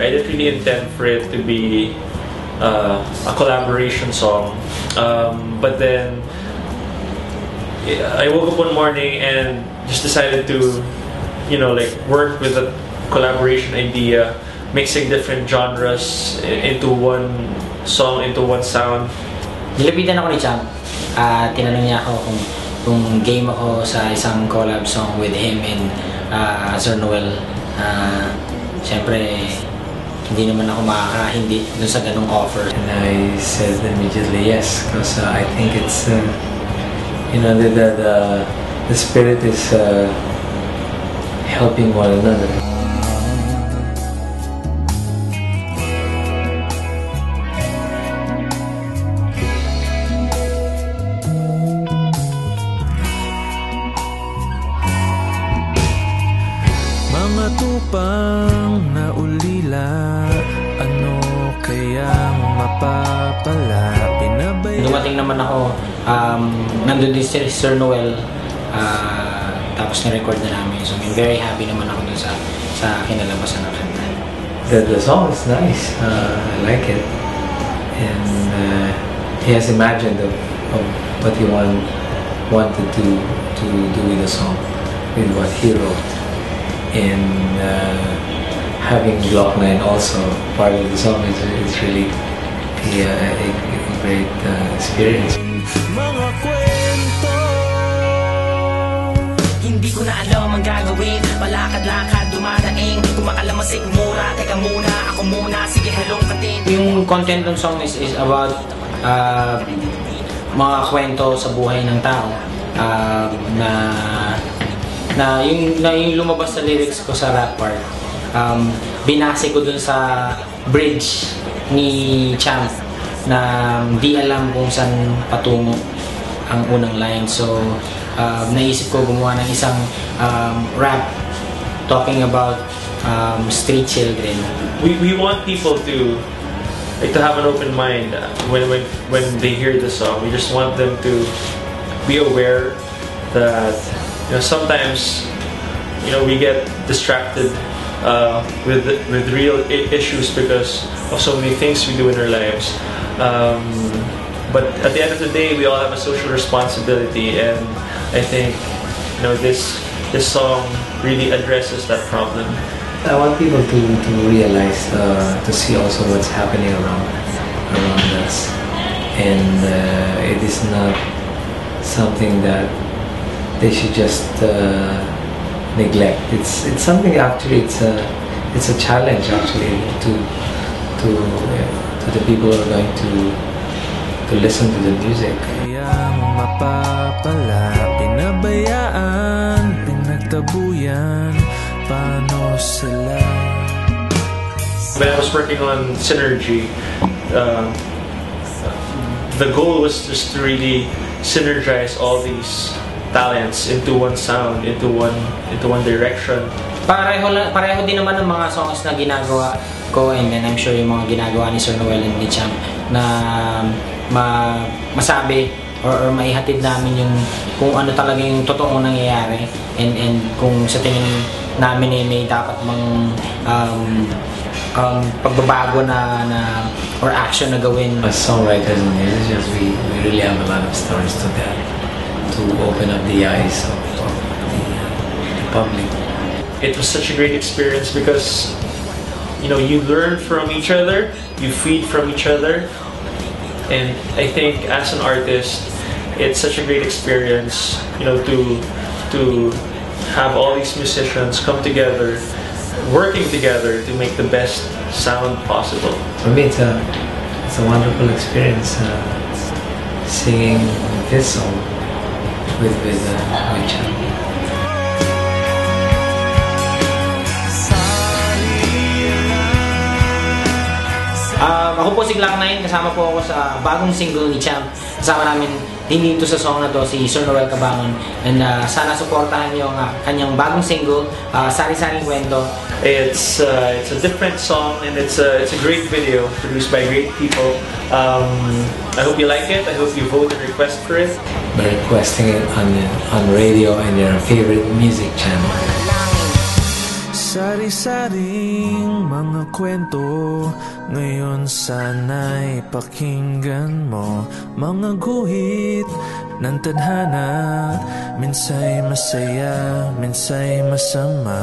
I didn't really intend for it to be a collaboration song. But then I woke up one morning and just decided to, like work with a collaboration idea, mixing different genres into one song, into one sound. Nilapitan ako ni Champ. Tinanong niya ako kung game ako sa isang collab song with him and Sir Noel. Siyempre, hindi naman ako makakahindi dun sa ganung offer. And I said immediately yes, because I think it's, the spirit is helping one another. Mga tupang na ulila, ano kayang mapapala? Dumating naman ako, nandun din si Sir Noel, tapos na-record na namin. So I'm very happy naman ako dun sa kinalabasan ng kanta. The song is nice. I like it, and he has imagined of what he wanted to do with the song, with what he wrote. And having Glock 9 also part of the song is really a great experience. Mga kwento, hindi ko na alam ang gagawin. Palakad-lakad, dumadaing. Kumakalamasig mura, teka muna, ako muna. Sige, hello katin. Yung content ng song is about mga kwento sa buhay ng tao, na yung lumabas sa lyrics ko sa rap part, binase ko dun sa bridge ni Champ na di alam kung saan patungo ang unang line. So naisip ko gumawa ng isang rap talking about street children. We want people to have an open mind when they hear the song. We just want them to be aware that sometimes we get distracted with real issues because of so many things we do in our lives. But at the end of the day, we all have a social responsibility, and I think this song really addresses that problem. I want people to realize, to see also what's happening around us, and it is not something that they should just neglect. It's something actually. It's a challenge actually to the people who are going to listen to the music. kayang mapapala, pinabayaan, pinagtabuyan, paano sila? When I was working on Synergy, the goal was just to really synergize all these talents into one sound, into one direction. Pareho din naman ng mga songs na ginagawa ko, and then I'm sure yung mga ginagawa ni Sir Noel and ni Champ na masabi or maihatid namin yung kung ano talaga yung totoong nangyayari, and kung sa tingin namin may dapat mang pagbabago na or action na gawin. As songwriters and musicians, we really have a lot of stories to tell, to open up the eyes of the public. It was such a great experience because you learn from each other, you feed from each other, and I think as an artist, it's such a great experience, to have all these musicians come together, working together to make the best sound possible. For me, it's a wonderful experience singing this song with Champ. Ako po si Glock 9, kasama po ako sa bagong single ni Champ. Kasama namin din dito sa song na to si Sir Noel Cabangon, and sana supportahan niyo ang kanyang bagong single, Sari-Saring Kwento. It's a different song, and it's a great video produced by great people. I hope you like it. I hope you vote and request for it. By requesting it on radio and your favorite music channel. Sari-saring mga kwento, ngayon sana'y pakinggan mo. Mga guhit ng tadhana, minsa'y masaya, minsa'y masama.